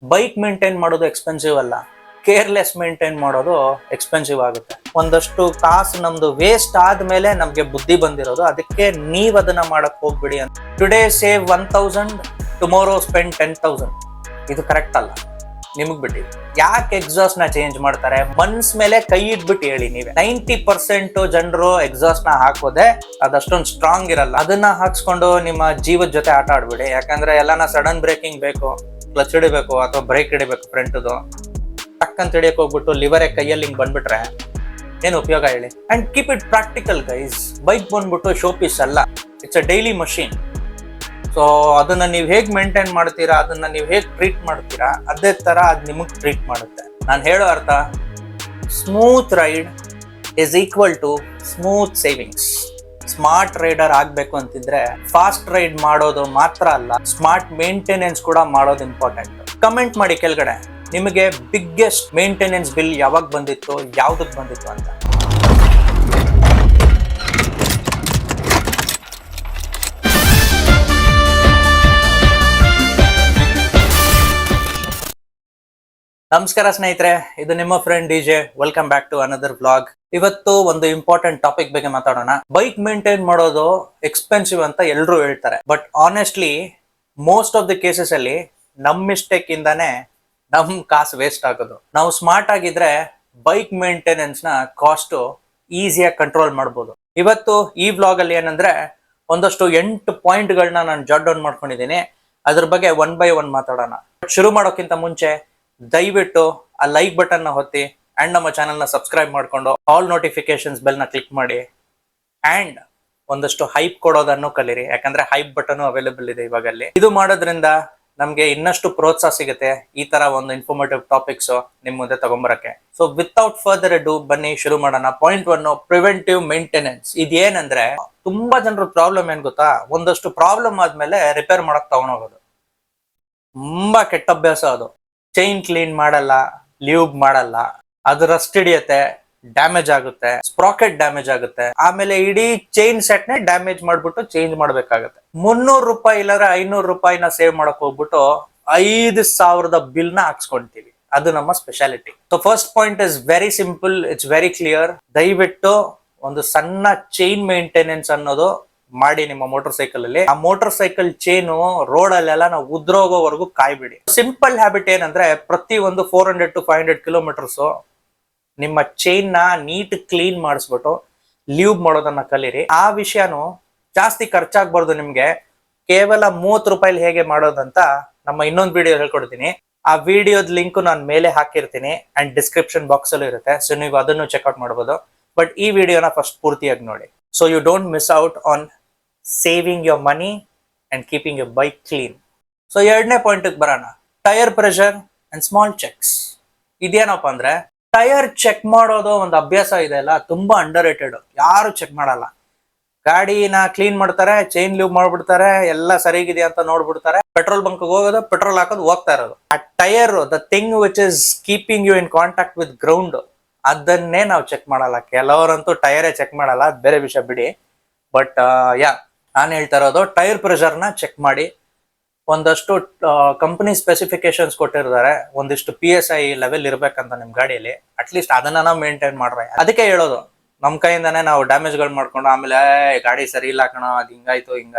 Bike maintain ಮಾಡೋದು expensive ಅಲ್ಲ, careless maintain ಮಾಡೋದು ಎಕ್ಸ್ಪೆನ್ಸಿವ್ ಆಗುತ್ತೆ. ಒಂದಷ್ಟು ಕಾಸು ನಮ್ದು ವೇಸ್ಟ್ ಆದ್ಮೇಲೆ ನಮ್ಗೆ ಬುದ್ಧಿ ಬಂದಿರೋದು. ಅದಕ್ಕೆ ನೀವ್ ಅದನ್ನ ಮಾಡಕ್ ಹೋಗ್ಬಿಡಿ ಅಂತ. Today save 1000, tomorrow spend 10,000. ಇದು ಕರೆಕ್ಟ್ ಅಲ್ಲ, ನಿಮಗ್ ಬಿಟ್ಟಿ. ಯಾಕೆ ಎಕ್ಸಾಸ್ಟ್ ನ ಚೇಂಜ್ ಮಾಡ್ತಾರೆ? ಮನ್ಸ್ ಮೇಲೆ ಕೈ ಇಟ್ಬಿಟ್ಟು ಹೇಳಿ ನೀವೇ. 90% ಜನರು ಎಕ್ಸಾಸ್ಟ್ ನ ಹಾಕೋದೆ ಅದಷ್ಟೊಂದು ಸ್ಟ್ರಾಂಗ್ ಇರಲ್ಲ. ಅದನ್ನ ಹಾಕ್ಸ್ಕೊಂಡು ನಿಮ್ಮ ಜೀವದ ಜೊತೆ ಆಟ ಆಡ್ಬಿಡಿ. ಯಾಕಂದ್ರೆ ಎಲ್ಲಾನ ಸಡನ್ ಬ್ರೇಕಿಂಗ್ ಬೇಕು, ಕ್ಲಚ್ ಹಿಡಿಬೇಕು ಅಥವಾ ಬ್ರೇಕ್ ಹಿಡಿಬೇಕು, ಫ್ರಂಟ್ದು ಟಕ್ ಅಂತ ಹಿಡಿಯಕ್ ಹೋಗ್ಬಿಟ್ಟು ಲಿವರೇ ಕೈಯಲ್ಲಿ ಹಿಂಗ್ ಬಂದ್ಬಿಟ್ರೆ ಏನು ಉಪಯೋಗ ಹೇಳಿ? And keep it practical guys. Bike ಬಂದ್ಬಿಟ್ಟು ಶೋ ಪೀಸ್ ಅಲ್ಲ, it's a daily machine. So ಅದನ್ನ ನೀವು ಹೇಗ್ ಮೇಂಟೈನ್ ಮಾಡ್ತೀರಾ, ಅದನ್ನ ನೀವು ಹೇಗ್ ಟ್ರೀಟ್ ಮಾಡ್ತೀರಾ, ಅದೇ ತರ ಅದ್ ನಿಮಗ್ ಟ್ರೀಟ್ ಮಾಡುತ್ತೆ. ನಾನು ಹೇಳೋ ಅರ್ಥ, smooth ride is equal to smooth savings. Smart rider ಆಗ್ಬೇಕು ಅಂತಿದ್ರೆ ಫಾಸ್ಟ್ ರೈಡ್ ಮಾಡೋದು ಮಾತ್ರ ಅಲ್ಲ, ಸ್ಮಾರ್ಟ್ ಮೇಂಟೆನೆನ್ಸ್ ಕೂಡ ಮಾಡೋದು ಇಂಪಾರ್ಟೆಂಟ್. ಕಮೆಂಟ್ ಮಾಡಿ ಕೆಳಗಡೆ, ನಿಮಗೆ ಬಿಗ್ಗೆಸ್ಟ್ ಮೇಂಟೆನೆನ್ಸ್ ಬಿಲ್ ಯಾವಾಗ ಬಂದಿತ್ತು, ಯಾವ್ದಕ್ ಬಂದಿತ್ತು ಅಂತ. ನಮಸ್ಕಾರ ಸ್ನೇಹಿತರೆ, ಇದು ನಿಮ್ಮ friend DJ. Welcome back to another vlog. ಇವತ್ತು ಒಂದು ಇಂಪಾರ್ಟೆಂಟ್ ಟಾಪಿಕ್ ಬಗ್ಗೆ ಮಾತಾಡೋಣ. ಬೈಕ್ ಮೇಂಟೈನ್ ಮಾಡೋದು ಎಕ್ಸ್ಪೆನ್ಸಿವ್ ಅಂತ ಎಲ್ರು ಹೇಳ್ತಾರೆ, but honestly most of the cases ಅಲ್ಲಿ ನಮ್ ಮಿಸ್ಟೇಕ್ ಇಂದಾನೆ ನಮ್ ಕಾಸು ವೇಸ್ಟ್ ಆಗೋದು. ನಾವು ಸ್ಮಾರ್ಟ್ ಆಗಿದ್ರೆ ಬೈಕ್ ಮೇಂಟೆನೆನ್ಸ್ ನ ಕಾಸ್ಟ್ ಈಸಿಯಾಗಿ ಕಂಟ್ರೋಲ್ ಮಾಡ್ಬೋದು. ಇವತ್ತು ಈ ವ್ಲಾಗ್ ಅಲ್ಲಿ ಏನಂದ್ರೆ ಒಂದಷ್ಟು 8 ಪಾಯಿಂಟ್ಗಳನ್ನ ನಾನು ಜಾಟ್ ಡೌನ್ ಮಾಡ್ಕೊಂಡಿದ್ದೀನಿ. ಅದ್ರ ಬಗ್ಗೆ ಒನ್ ಬೈ ಒನ್ ಮಾತಾಡೋಣ. ಶುರು ಮಾಡೋಕ್ಕಿಂತ ಮುಂಚೆ ದಯವಿಟ್ಟು ಆ ಲೈಕ್ ಬಟನ್ ನ ಒತ್ತಿ ಅಂಡ್ ನಮ್ಮ ಚಾನೆಲ್ ನ ಸಬ್ಸ್ಕ್ರೈಬ್ ಮಾಡ್ಕೊಂಡು ಆಲ್ ನೋಟಿಫಿಕೇಶನ್ಸ್ ಬೆಲ್ ನ ಕ್ಲಿಕ್ ಮಾಡಿ ಅಂಡ್ ಒಂದಷ್ಟು ಹೈಪ್ ಕೊಡೋದನ್ನು ಕಲೀರಿ. ಯಾಕಂದ್ರೆ ಹೈಪ್ ಬಟನ್ ಅವೈಲೇಬಲ್ ಇದೆ ಇವಾಗಲ್ಲಿ. ಇದು ಮಾಡೋದ್ರಿಂದ ನಮ್ಗೆ ಇನ್ನಷ್ಟು ಪ್ರೋತ್ಸಾಹ ಸಿಗುತ್ತೆ ಈ ತರ ಒಂದು ಇನ್ಫಾರ್ಮೇಟಿವ್ ಟಾಪಿಕ್ಸ್ ನಿಮ್ ಮುಂದೆ ತಗೊಂಬರಕ್ಕೆ. ಸೊ ವಿತೌಟ್ ಫರ್ದರ್ ಅಡು ಬನ್ನಿ ಶುರು ಮಾಡೋಣ. Point 1, preventive maintenance. ಇದೇನಂದ್ರೆ ತುಂಬಾ ಜನರ ಪ್ರಾಬ್ಲಮ್ ಏನ್ ಗೊತ್ತಾ, ಒಂದಷ್ಟು ಪ್ರಾಬ್ಲಮ್ ಆದ್ಮೇಲೆ ರಿಪೇರ್ ಮಾಡಕ್ ತಗೊಂಡೋಗೋದು. ತುಂಬಾ ಕೆಟ್ಟ ಅಭ್ಯಾಸ ಅದು. ಚೈನ್ ಕ್ಲೀನ್ ಮಾಡಲ್ಲ, ಲ್ಯೂಬ್ ಮಾಡಲ್ಲ, ಅದು ರಸ್ಟ್ ಹಿಡಿಯುತ್ತೆ, ಡ್ಯಾಮೇಜ್ ಆಗುತ್ತೆ, ಸ್ಪ್ರಾಕೆಟ್ ಡ್ಯಾಮೇಜ್ ಆಗುತ್ತೆ, ಆಮೇಲೆ ಇಡೀ ಚೈನ್ ಸೆಟ್ ನೇ ಡ್ಯಾಮೇಜ್ ಮಾಡ್ಬಿಟ್ಟು ಚೇಂಜ್ ಮಾಡ್ಬೇಕಾಗತ್ತೆ. 300 ರೂಪಾಯಿ ಇಲ್ಲಾಂದ್ರೆ 500 ರೂಪಾಯಿನ ಸೇವ್ ಮಾಡಕ್ ಹೋಗ್ಬಿಟ್ಟು 5,000 ಬಿಲ್ ನ ಹಾಕ್ಸ್ಕೊಂತೀವಿ. ಅದು ನಮ್ಮ speciality. So first point is very simple, it's very clear. ದಯವಿಟ್ಟು ಒಂದು ಸಣ್ಣ ಚೈನ್ ಮೇಂಟೆನೆನ್ಸ್ ಅನ್ನೋದು ಮಾಡಿ ನಿಮ್ಮ ಮೋಟರ್ ಸೈಕಲ್ ಅಲ್ಲಿ. ಆ ಮೋಟರ್ ಸೈಕಲ್ ಚೈನು ರೋಡ್ ಅಲ್ಲೆಲ್ಲ ನಾವು ಉದ್ರೋಗೋವರೆಗೂ ಕಾಯ್ಬಿಡಿ. ಸಿಂಪಲ್ ಹ್ಯಾಬಿಟ್ ಏನಂದ್ರೆ ಪ್ರತಿ ಒಂದು 400 to 500 ಕಿಲೋಮೀಟರ್ಸ್ ನಿಮ್ಮ ಚೈನ್ ನ ನೀಟ್ ಕ್ಲೀನ್ ಮಾಡಿಸ್ಬಿಟ್ಟು ಲ್ಯೂಬ್ ಮಾಡೋದನ್ನ ಕಲೀರಿ. ಆ ವಿಷಯನು ಜಾಸ್ತಿ ಖರ್ಚಾಗ್ಬಾರ್ದು ನಿಮ್ಗೆ. ಕೇವಲ 30 ರೂಪಾಯಿ ಹೇಗೆ ಮಾಡೋದಂತ ನಮ್ಮ ಇನ್ನೊಂದು ವಿಡಿಯೋ ಹೇಳ್ಕೊಡ್ತೀನಿ. ಆ ವಿಡಿಯೋದ ಲಿಂಕ್ ನಾನು ಮೇಲೆ ಹಾಕಿರ್ತೀನಿ ಅಂಡ್ ಡಿಸ್ಕ್ರಿಪ್ಷನ್ ಬಾಕ್ಸ್ ಅಲ್ಲಿ ಇರುತ್ತೆ. ಸೊ ನೀವು ಅದನ್ನು ಚೆಕ್ಔಟ್ ಮಾಡ್ಬೋದು. ಬಟ್ ಈ ವಿಡಿಯೋನ ಫಸ್ಟ್ ಪೂರ್ತಿಯಾಗಿ ನೋಡಿ, so you don't miss out on saving your money and keeping your bike clean. So 2ನೇ ಪಾಯಿಂಟ್ ಬರೋಣ, tyre pressure and small checks. ಇದೇನಪ್ಪ ಅಂದ್ರೆ ಟೈರ್ ಚೆಕ್ ಮಾಡೋದು ಒಂದು ಅಭ್ಯಾಸ ಇದೆ ಅಲ್ಲ, ತುಂಬಾ ಅಂಡರ್ ರೇಟೆಡ್. ಯಾರು ಚೆಕ್ ಮಾಡಲ್ಲ. ಗಾಡಿನ ಕ್ಲೀನ್ ಮಾಡ್ತಾರೆ, ಚೈನ್ ಲ್ಯೂಬ್ ಮಾಡ್ಬಿಡ್ತಾರೆ, ಎಲ್ಲ ಸರಿಗಿದೆಯಾ ಅಂತ ನೋಡ್ಬಿಡ್ತಾರೆ, ಪೆಟ್ರೋಲ್ ಬಂಕ್ ಹೋಗೋದು, ಪೆಟ್ರೋಲ್ ಹಾಕೋದು, ಹೋಗ್ತಾ ಇರೋದು. ಆ tyre, the thing which is keeping you in contact with ground, ಅದನ್ನೇ ನಾವು ಚೆಕ್ ಮಾಡಲ್ಲ. ಕೆಲವರಂತೂ ಟೈರೇ ಚೆಕ್ ಮಾಡಲ್ಲ, ಅದು ಬೇರೆ ವಿಷಯ ಬಿಡಿ. ಬಟ್ ನಾನು ಹೇಳ್ತಾ ಇರೋದು ಟೈರ್ ಪ್ರೆಷರ್ ನ ಚೆಕ್ ಮಾಡಿ. ಒಂದಷ್ಟು ಕಂಪನಿ ಸ್ಪೆಸಿಫಿಕೇಶನ್ಸ್ ಕೊಟ್ಟಿರ್ತಾರೆ, ಒಂದಿಷ್ಟು PSI ಲೆವೆಲ್ ಇರ್ಬೇಕಂತ ನಿಮ್ ಗಾಡಿಯಲ್ಲಿ. ಅಟ್ಲೀಸ್ಟ್ ಅದನ್ನ ನಾವು ಮೇಂಟೈನ್ ಮಾಡ್ರೆ. ಅದಕ್ಕೆ ಹೇಳೋದು, ನಮ್ ಕೈಯಿಂದಾನೆ ನಾವು ಡ್ಯಾಮೇಜ್ ಗಳು ಮಾಡ್ಕೊಂಡು ಆಮೇಲೆ ಗಾಡಿ ಸರಿ ಇಲ್ಲ ಕಣ, ಅದು ಹಿಂಗಾಯ್ತು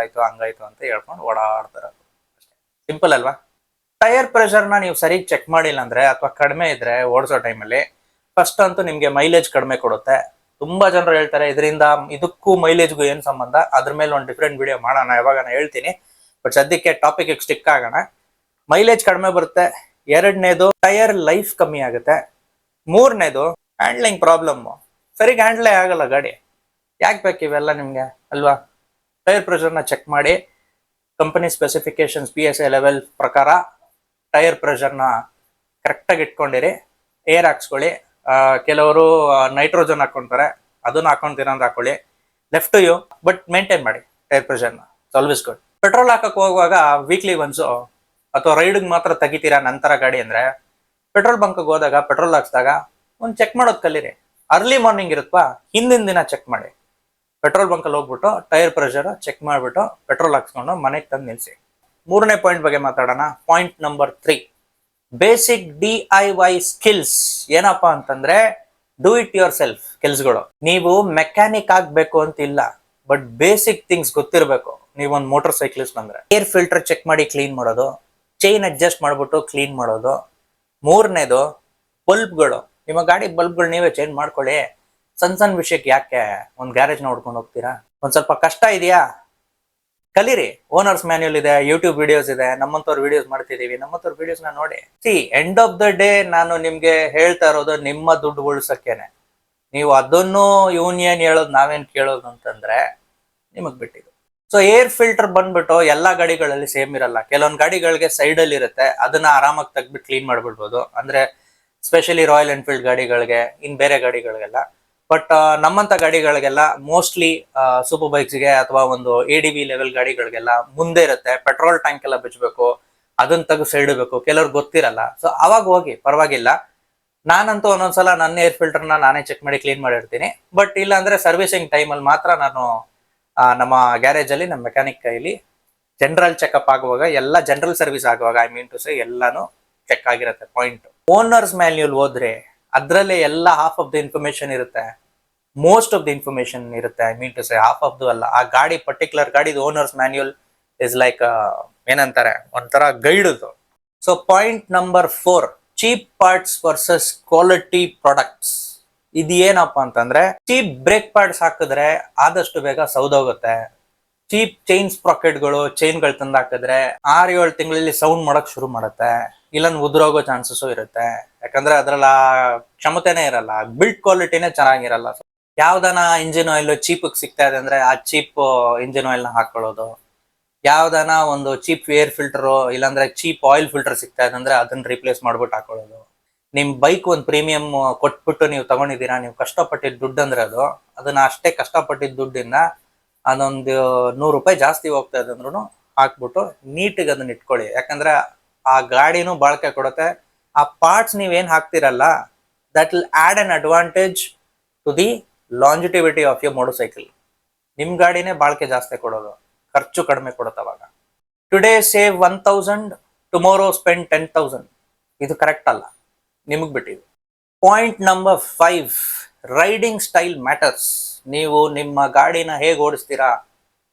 ಹಂಗಾಯ್ತು ಅಂತ ಹೇಳ್ಕೊಂಡು ಓಡಾಡ್ತಾರೆ. ಸಿಂಪಲ್ ಅಲ್ವಾ? ಟೈರ್ ಪ್ರೆಷರ್ ನ ನೀವು ಸರಿ ಚೆಕ್ ಮಾಡಿಲ್ಲ ಅಂದ್ರೆ ಅಥವಾ ಕಡಿಮೆ ಇದ್ರೆ ಓಡಿಸೋ ಟೈಮಲ್ಲಿ ಫಸ್ಟ್ ಅಂತೂ ನಿಮ್ಗೆ ಮೈಲೇಜ್ ಕಡಿಮೆ ಕೊಡುತ್ತೆ. ತುಂಬಾ ಜನರು ಹೇಳ್ತಾರೆ ಇದರಿಂದ ಇದಕ್ಕೂ ಮೈಲೇಜ್ಗೂ ಏನ್ ಸಂಬಂಧ, ಅದ್ರ ಮೇಲೆ ಒಂದು ಡಿಫ್ರೆಂಟ್ ವಿಡಿಯೋ ಮಾಡೋಣ, ಯಾವಾಗ ನಾನು ಹೇಳ್ತೀನಿ. ಬಟ್ ಸದ್ಯಕ್ಕೆ ಟಾಪಿಕ್ ಸ್ಟಿಕ್ ಆಗೋಣ. ಮೈಲೇಜ್ ಕಡಿಮೆ ಬರುತ್ತೆ. 2ನೇದು ಟೈರ್ ಲೈಫ್ ಕಮ್ಮಿ ಆಗುತ್ತೆ. 3ನೇದು ಹ್ಯಾಂಡ್ಲಿಂಗ್ ಪ್ರಾಬ್ಲಮ್. ಸರಿಗ್ ಹ್ಯಾಂಡ್ಲೇ ಆಗಲ್ಲ ಗಾಡಿ. ಯಾಕೆ ಬೇಕು ಇವೆಲ್ಲ ನಿಮ್ಗೆ ಅಲ್ವಾ? ಟೈರ್ ಪ್ರೆಷರ್ನ ಚೆಕ್ ಮಾಡಿ, ಕಂಪನಿ ಸ್ಪೆಸಿಫಿಕೇಶನ್ಸ್ PSI ಲೆವೆಲ್ ಪ್ರಕಾರ ಟೈರ್ ಪ್ರೆಷರ್ನ ಕರೆಕ್ಟಾಗಿ ಇಟ್ಕೊಂಡಿರಿ. ಏರ್ ಹಾಕ್ಸ್ಕೊಳ್ಳಿ. ಕೆಲವರು ನೈಟ್ರೋಜನ್ ಹಾಕೊಂತಾರೆ, ಅದನ್ನ ಹಾಕೊಂತೀರ ಅಂದ್ರೆ ಹಾಕೊಳ್ಳಿ. Left to you, but maintain ಮಾಡಿ ಟೈರ್ ಪ್ರೆಷರ್ನ. Always good. ಪೆಟ್ರೋಲ್ ಹಾಕಕ್ ಹೋಗುವಾಗ ವೀಕ್ಲಿ ಒನ್ಸು ಅಥವಾ ರೈಡ್ಗೆ ಮಾತ್ರ ತೆಗಿತೀರಾ ನಂತರ ಗಾಡಿ ಅಂದ್ರೆ, ಪೆಟ್ರೋಲ್ ಬಂಕ್ಗೆ ಹೋದಾಗ ಪೆಟ್ರೋಲ್ ಹಾಕ್ಸಿದಾಗ ಒಂದು ಚೆಕ್ ಮಾಡೋದು ಕಲೀರಿ. ಅರ್ಲಿ ಮಾರ್ನಿಂಗ್ ಇರುತ್ತಾ, ಹಿಂದಿನ ದಿನ ಚೆಕ್ ಮಾಡಿ. ಪೆಟ್ರೋಲ್ ಬಂಕಲ್ಲಿ ಹೋಗ್ಬಿಟ್ಟು ಟೈರ್ ಪ್ರೆಷರ್ ಚೆಕ್ ಮಾಡಿಬಿಟ್ಟು ಪೆಟ್ರೋಲ್ ಹಾಕ್ಸ್ಕೊಂಡು ಮನೆಗೆ ತಂದು ನಿಲ್ಲಿಸಿ. 3ನೇ ಪಾಯಿಂಟ್ ಬಗ್ಗೆ ಮಾತಾಡೋಣ. Point number 3, basic DIY skills ಏನಪ್ಪಾ ಅಂತಂದ್ರೆ ಡೂ ಇಟ್ ಯುವರ್ ಸೆಲ್ಫ್ ಕೆಲ್ಸಗಳು. ನೀವು ಮೆಕ್ಯಾನಿಕ್ ಆಗ್ಬೇಕು ಅಂತಿಲ್ಲ, ಬಟ್ ಬೇಸಿಕ್ ಥಿಂಗ್ಸ್ ಗೊತ್ತಿರಬೇಕು. ನೀವೊಂದು ಮೋಟರ್ ಸೈಕ್ಲಿಸ್ಟ್ ಅಂದ್ರೆ ಏರ್ ಫಿಲ್ಟರ್ ಚೆಕ್ ಮಾಡಿ ಕ್ಲೀನ್ ಮಾಡೋದು, ಚೈನ್ ಅಡ್ಜಸ್ಟ್ ಮಾಡ್ಬಿಟ್ಟು ಕ್ಲೀನ್ ಮಾಡೋದು. ಮೂರನೇದು ಬಲ್ಬ್ಗಳು. ನಿಮ್ಮ ಗಾಡಿ ಬಲ್ಬ್ಗಳು ನೀವೇ ಚೇಂಜ್ ಮಾಡ್ಕೊಳ್ಳಿ. ಸಣ್ಣ ಸಣ್ಣ ವಿಷಯಕ್ಕೆ ಯಾಕೆ ಒಂದು ಗ್ಯಾರೇಜ್ ನೋಡ್ಕೊಂಡು ಹೋಗ್ತೀರಾ? ಒಂದ್ ಸ್ವಲ್ಪ ಕಷ್ಟ ಇದೆಯಾ, ಕಲೀರಿ. ಓನರ್ಸ್ ಮ್ಯಾನ್ಯುಯಲ್ ಇದೆ, ಯೂಟ್ಯೂಬ್ ವಿಡಿಯೋಸ್ ಇದೆ, ನಮ್ಮಂತವ್ರ ವಿಡಿಯೋಸ್ ಮಾಡ್ತಿದೀವಿ, ನಮ್ಮಂತವ್ರ ವಿಡಿಯೋಸ್ ನ ನೋಡಿ. ಎಂಡ್ ಆಫ್ ದ ಡೇ ನಾನು ನಿಮ್ಗೆ ಹೇಳ್ತಾ ಇರೋದು ನಿಮ್ಮ ದುಡ್ಡು ಉಳ್ಸಕ್ಕೇನೆ. ನೀವು ಅದನ್ನು ಯೂನಿಯನ್ ಹೇಳೋದು ನಾವೇನ್ ಕೇಳೋದು ಅಂತಂದ್ರೆ ನಿಮಗ್ ಬಿಟ್ಟಿದ್ದು. ಸೊ ಏರ್ ಫಿಲ್ಟರ್ ಬಂದ್ಬಿಟ್ಟು ಎಲ್ಲಾ ಗಾಡಿಗಳಲ್ಲಿ ಸೇಮ್ ಇರಲ್ಲ. ಕೆಲವೊಂದು ಗಾಡಿಗಳಿಗೆ ಸೈಡ್ ಅಲ್ಲಿ ಇರುತ್ತೆ, ಅದನ್ನ ಆರಾಮಾಗಿ ತೆಗ್ದ್ಬಿಟ್ಟು ಕ್ಲೀನ್ ಮಾಡ್ಬಿಡ್ಬೋದು. ಅಂದ್ರೆ ಸ್ಪೆಷಲಿ ರಾಯಲ್ ಎನ್ಫೀಲ್ಡ್ ಗಾಡಿಗಳಿಗೆ, ಇನ್ ಬೇರೆ ಗಾಡಿಗಳಿಗೆಲ್ಲ. ಬಟ್ ನಮ್ಮಂತ ಗಾಡಿಗಳಿಗೆಲ್ಲ ಮೋಸ್ಟ್ಲಿ ಸೂಪರ್ ಬೈಕ್ಸ್ಗೆ ಅಥವಾ ಒಂದು ADV ಲೆವೆಲ್ ಗಾಡಿಗಳಿಗೆಲ್ಲ ಮುಂದೆ ಇರುತ್ತೆ. ಪೆಟ್ರೋಲ್ ಟ್ಯಾಂಕ್ ಎಲ್ಲ ಬಿಚ್ಚಬೇಕು, ಅದನ್ನ ತೆಗೆದು ಸೈಡ್ ಇಡಬೇಕು. ಕೆಲವ್ರಿಗೆ ಗೊತ್ತಿರಲ್ಲ. ಸೊ ಅವಾಗ ಹೋಗಿ ಪರವಾಗಿಲ್ಲ. ನಾನಂತೂ ಒಂದೊಂದ್ಸಲ ನನ್ನ ಏರ್ ಫಿಲ್ಟರ್ನ ನಾನೇ ಚೆಕ್ ಮಾಡಿ ಕ್ಲೀನ್ ಮಾಡಿರ್ತೀನಿ. ಬಟ್ ಇಲ್ಲ ಅಂದ್ರೆ ಸರ್ವಿಸಿಂಗ್ ಟೈಮಲ್ಲಿ ಮಾತ್ರ ನಾನು ನಮ್ಮ ಗ್ಯಾರೇಜ್ ಅಲ್ಲಿ ನಮ್ಮ ಮೆಕ್ಯಾನಿಕ್ ಕೈಲಿ ಜನರಲ್ ಚೆಕ್ಅಪ್ ಆಗುವಾಗ, ಎಲ್ಲ ಜನರಲ್ ಸರ್ವಿಸ್ ಆಗುವಾಗ ಐ ಮೀನ್ ಟು ಸೇ ಎಲ್ಲಾನು ಚೆಕ್ ಆಗಿರುತ್ತೆ. ಪಾಯಿಂಟ್. ಓನರ್ಸ್ ಮ್ಯಾನ್ಯುಯಲ್ ಹೋದ್ರೆ ಅದ್ರಲ್ಲೇ ಎಲ್ಲ ಹಾಫ್ ಆಫ್ ದ ಇನ್ಫಾರ್ಮೇಶನ್ ಇರುತ್ತೆ, ಮೋಸ್ಟ್ ಆಫ್ ದ ಇನ್ಫಾರ್ಮೇಶನ್ ಇರುತ್ತೆ. I mean to say half of ದು ಅಲ್ಲ, ಆ ಗಾಡಿ ಪರ್ಟಿಕ್ಯುಲರ್ ಗಾಡಿದು ಓನರ್ಸ್ ಮ್ಯಾನ್ಯುಯಲ್ ಇಸ್ ಲೈಕ್ ಏನಂತಾರೆ, ಒಂಥರ ಗೈಡ್ ಅದು. So point number 4, cheap parts versus quality products. ಇದು ಏನಪ್ಪಾ ಅಂತಂದ್ರೆ, ಚೀಪ್ ಬ್ರೇಕ್ ಪ್ಯಾಡ್ಸ್ ಹಾಕಿದ್ರೆ ಆದಷ್ಟು ಬೇಗ ಸೌದೋಗುತ್ತೆ. ಚೀಪ್ ಚೈನ್ ಸ್ಪ್ರಾಕೆಟ್ಗಳು, ಚೈನ್ಗಳು ತಂದು ಹಾಕಿದ್ರೆ 6-7 ತಿಂಗಳಲ್ಲಿ ಸೌಂಡ್ ಮಾಡಕ್ ಶುರು ಮಾಡುತ್ತೆ, ಇಲ್ಲೊಂದು ಉದುರೋಗೋ ಚಾನ್ಸಸ್ ಇರುತ್ತೆ. ಯಾಕಂದ್ರೆ ಅದ್ರಲ್ಲ ಕ್ಷಮತೆನೇ ಇರಲ್ಲ, ಬಿಲ್ಡ್ ಕ್ವಾಲಿಟಿನೇ ಚೆನ್ನಾಗಿರಲ್ಲ. ಯಾವ್ದಾನ ಇಂಜಿನ್ ಆಯಿಲ್ ಚೀಪ್ ಸಿಗ್ತಾ ಇದೆ ಅಂದ್ರೆ ಆ ಚೀಪ್ ಇಂಜಿನ್ ಆಯಿಲ್ ನ ಹಾಕೊಳ್ಳೋದು. ಯಾವ್ದಾನ ಒಂದು ಚೀಪ್ ಏರ್ ಫಿಲ್ಟರ್ ಇಲ್ಲಾಂದ್ರೆ ಚೀಪ್ ಆಯಿಲ್ ಫಿಲ್ಟರ್ ಸಿಗ್ತಾ ಇದೆ ಅಂದ್ರೆ ಅದನ್ನ ರಿಪ್ಲೇಸ್ ಮಾಡ್ಬಿಟ್ಟು ಹಾಕೊಳ್ಳೋದು. ನಿಮ್ ಬೈಕ್ ಒಂದು ಪ್ರೀಮಿಯಂ ಕೊಟ್ಬಿಟ್ಟು ನೀವು ತಗೊಂಡಿದ್ದೀರಾ, ನೀವು ಕಷ್ಟಪಟ್ಟಿದ್ದ ದುಡ್ಡು ಅಂದ್ರೆ ಅದನ್ನ ಅಷ್ಟೇ ಕಷ್ಟಪಟ್ಟಿದ್ದ ದುಡ್ಡಿಂದ ಅದೊಂದು 100 ರೂಪಾಯಿ ಜಾಸ್ತಿ ಹೋಗ್ತಾ ಇದೆ ಅಂದ್ರೂ ಹಾಕ್ಬಿಟ್ಟು ನೀಟಿಗೆ ಅದನ್ನ ಇಟ್ಕೊಳ್ಳಿ. ಯಾಕಂದ್ರೆ ಆ ಗಾಡಿನೂ ಬಾಳ್ಕೆ ಕೊಡುತ್ತೆ. ಆ ಪಾರ್ಟ್ಸ್ ನೀವೇನ್ ಹಾಕ್ತಿರಲ್ಲ, that will add an advantage to the longevity of your motor cycle. ನಿಮ್ ಗಾಡಿನೇ ಬಾಳ್ಕೆ ಜಾಸ್ತಿ ಕೊಡೋದು, ಖರ್ಚು ಕಡಿಮೆ ಕೊಡುತ್ತೆ ಅವಾಗ. Today save 1000, tomorrow spend 10,000. ಇದು ಕರೆಕ್ಟ್ ಅಲ್ಲ, ನಿಮಗ್ ಬಿಟ್ಟಿದ್ದು. Point number 5, riding style matters. ನೀವು ನಿಮ್ಮ ಗಾಡಿನ ಹೇಗೆ ಓಡಿಸ್ತೀರಾ,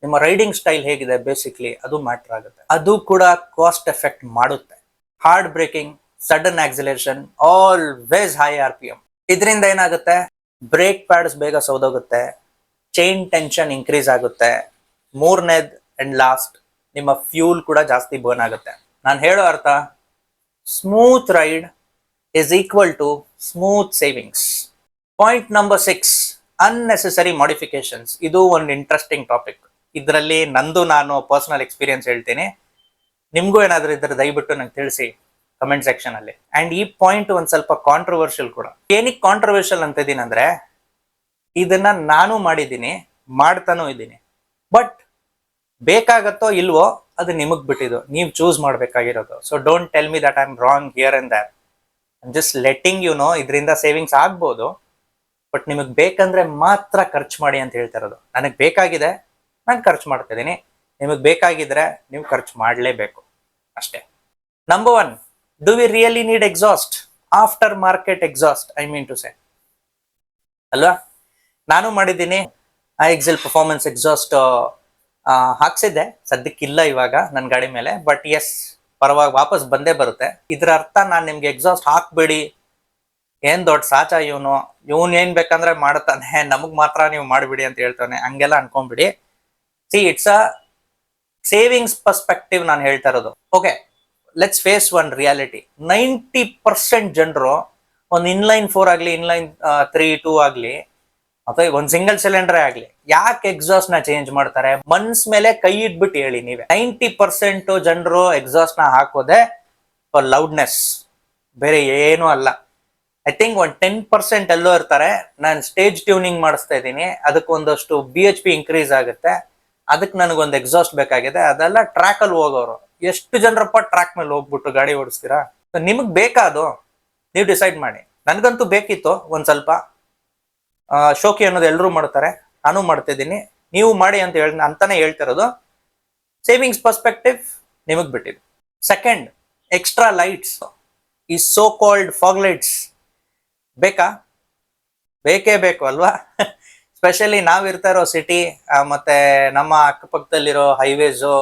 ನಿಮ್ಮ ರೈಡಿಂಗ್ ಸ್ಟೈಲ್ ಹೇಗಿದೆ ಬೇಸಿಕ್ಲಿ ಅದು ಮ್ಯಾಟರ್ ಆಗುತ್ತೆ. ಅದು ಕೂಡ ಕಾಸ್ಟ್ ಎಫೆಕ್ಟ್ ಮಾಡುತ್ತೆ. Hard braking, sudden acceleration, always high RPM. ಇದರಿಂದ ಏನಾಗುತ್ತೆ, ಬ್ರೇಕ್ ಪ್ಯಾಡ್ಸ್ ಬೇಗ ಸೌದೋಗುತ್ತೆ, ಚೈನ್ ಟೆನ್ಷನ್ ಇನ್ಕ್ರೀಸ್ ಆಗುತ್ತೆ. ಮೂರನೇದ್ ಅಂಡ್ ಲಾಸ್ಟ್, ನಿಮ್ಮ ಫ್ಯೂಲ್ ಕೂಡ ಜಾಸ್ತಿ ಬರ್ನ್ ಆಗುತ್ತೆ. ನಾನು ಹೇಳೋ ಅರ್ಥ, smooth ride is equal to smooth savings. Point number 6, unnecessary modifications. ಇದು ಒಂದು ಇಂಟ್ರೆಸ್ಟಿಂಗ್ ಟಾಪಿಕ್. ಇದರಲ್ಲಿ ನಾನು ಪರ್ಸನಲ್ ಎಕ್ಸ್ಪೀರಿಯನ್ಸ್ ಹೇಳ್ತೀನಿ. ನಿಮ್ಗೂ ಏನಾದ್ರೂ ಇದ್ರೆ ದಯವಿಟ್ಟು ನಂಗೆ ತಿಳಿಸಿ ಕಮೆಂಟ್ ಸೆಕ್ಷನ್ ಅಲ್ಲಿ. ಅಂಡ್ ಈ ಪಾಯಿಂಟ್ ಒಂದ್ ಸ್ವಲ್ಪ ಕಾಂಟ್ರವರ್ಷಿಯಲ್ ಕೂಡ. ಏನಕ್ಕೆ ಕಾಂಟ್ರವರ್ಷಿಯಲ್ ಅಂತ ಇದೀನಿ ಅಂದ್ರೆ, ಇದನ್ನ ನಾನು ಮಾಡಿದ್ದೀನಿ, ಮಾಡ್ತಾನೂ ಇದ್ದೀನಿ. ಬಟ್ ಬೇಕಾಗತ್ತೋ ಇಲ್ವೋ ಅದು ನಿಮಗ್ ಬಿಟ್ಟಿದ್ದು, ನೀವು ಚೂಸ್ ಮಾಡ್ಬೇಕಾಗಿರೋದು. So don't tell me that I am wrong here and there. Just letting you know, ಇದರಿಂದ ಸೇವಿಂಗ್ಸ್ ಆಗ್ಬೋದು, ಬಟ್ ನಿಮಗೆ ಬೇಕಂದ್ರೆ ಮಾತ್ರ ಖರ್ಚು ಮಾಡಿ ಅಂತ ಹೇಳ್ತಾ ಇರೋದು. ನನಗೆ ಬೇಕಾಗಿದೆ, ನಾನು ಖರ್ಚು ಮಾಡ್ತಾ ಇದ್ದೀನಿ. ನಿಮಗೆ ಬೇಕಾಗಿದ್ರೆ ನೀವು ಖರ್ಚು ಮಾಡಲೇಬೇಕು ಅಷ್ಟೇ. Number 1, do we really need exhaust? After market exhaust I mean to say ಅಲ್ವಾ. ನಾನು ಮಾಡಿದ್ದೀನಿ. ಎಕ್ಸೆಲ್ ಪರ್ಫಾರ್ಮೆನ್ಸ್ ಎಕ್ಸಾಸ್ಟ್ ಹಾಕ್ಸಿದ್ದೆ, ಸದ್ಯಕ್ಕಿಲ್ಲ ಇವಾಗ ನನ್ನ ಗಾಡಿ ಮೇಲೆ. ಬಟ್ ಎಸ್, ಪರವಾಗಿ ವಾಪಸ್ ಬಂದೇ ಬರುತ್ತೆ. ಇದ್ರ ಅರ್ಥ ನಾನು ನಿಮ್ಗೆ ಎಕ್ಸಾಸ್ಟ್ ಹಾಕ್ಬೇಡಿ, ಏನ್ ದೊಡ್ಡ ಸಾಚ ಇವನ್ ಏನ್ ಬೇಕಂದ್ರೆ ಮಾಡ್ತಾನೆ, ನಮಗ್ ಮಾತ್ರ ನೀವು ಮಾಡ್ಬಿಡಿ ಅಂತ ಹೇಳ್ತಾನೆ, ಹಂಗೆಲ್ಲ ಅನ್ಕೊಂಡ್ಬಿಡಿ. See, it's a savings perspective ನಾನು ಹೇಳ್ತಾ ಇರೋದು. Okay, let's face one reality. 90% ಜನರು ಒಂದು ಇನ್ಲೈನ್ 4 ಆಗ್ಲಿ, ಇನ್ಲೈನ್ 3, 2 ಆಗ್ಲಿ, ಅಥವಾ ಒಂದು ಸಿಂಗಲ್ ಸಿಲಿಂಡರ್ ಆಗ್ಲಿ, ಯಾಕೆ ಎಕ್ಸಾಸ್ಟ್ ನ ಚೇಂಜ್ ಮಾಡ್ತಾರೆ? ಮನ್ಸ್ ಮೇಲೆ ಕೈ ಇಟ್ಬಿಟ್ಟು ಹೇಳಿ ನೀವೇ. 90% ಜನರು ಎಕ್ಸಾಸ್ಟ್ ನ ಹಾಕೋದೆ ಫಾರ್ ಲೌಡ್ನೆಸ್, ಬೇರೆ ಏನೂ ಅಲ್ಲ. ಐ ಥಿಂಕ್ ಒಂದು 10% ಎಲ್ಲೋ ಇರ್ತಾರೆ, ನಾನು ಸ್ಟೇಜ್ ಟ್ಯೂನಿಂಗ್ ಮಾಡಿಸ್ತಾ ಇದ್ದೀನಿ, ಅದಕ್ಕೆ ಒಂದಷ್ಟು BHP ಇನ್ಕ್ರೀಸ್ ಆಗುತ್ತೆ, ಅದಕ್ಕೆ ನನಗೊಂದು ಎಕ್ಸಾಸ್ಟ್ ಬೇಕಾಗಿದೆ. ಅದೆಲ್ಲ ಟ್ರ್ಯಾಕ್ ಅಲ್ಲಿ ಹೋಗೋರು. ಎಷ್ಟು ಜನರಪ್ಪ ಟ್ರ್ಯಾಕ್ ಮೇಲೆ ಹೋಗ್ಬಿಟ್ಟು ಗಾಡಿ ಓಡಿಸ್ತೀರಾ? ನಿಮಗ್ ಬೇಕಾದು ನೀವು ಡಿಸೈಡ್ ಮಾಡಿ. ನನ್ಗಂತೂ ಬೇಕಿತ್ತು ಒಂದ್ ಸ್ವಲ್ಪ ಶೋಕಿ ಅನ್ನೋದು ಎಲ್ಲರೂ ಮಾಡ್ತಾರೆ, ನಾನು ಮಾಡ್ತಾ ಇದ್ದೀನಿ, ನೀವು ಮಾಡಿ ಅಂತ ಅಂತಾನೆ ಹೇಳ್ತಿರೋದು. ಸೇವಿಂಗ್ಸ್ ಪರ್ಸ್ಪೆಕ್ಟಿವ್ ನಿಮಗ್ ಬಿಟ್ಟಿದ್ದು. Second, extra lights. ಈ ಸೋ ಕಾಲ್ಡ್ ಫಾಗ್ಲೈಟ್ಸ್ ಬೇಕಾ? ಬೇಕೇ ಬೇಕು ಅಲ್ವಾ? ಸ್ಪೆಷಲಿ ನಾವಿರ್ತಾ ಇರೋ ಸಿಟಿ ಮತ್ತೆ ನಮ್ಮ ಅಕ್ಕಪಕ್ಕದಲ್ಲಿರೋ ಹೈವೇಸು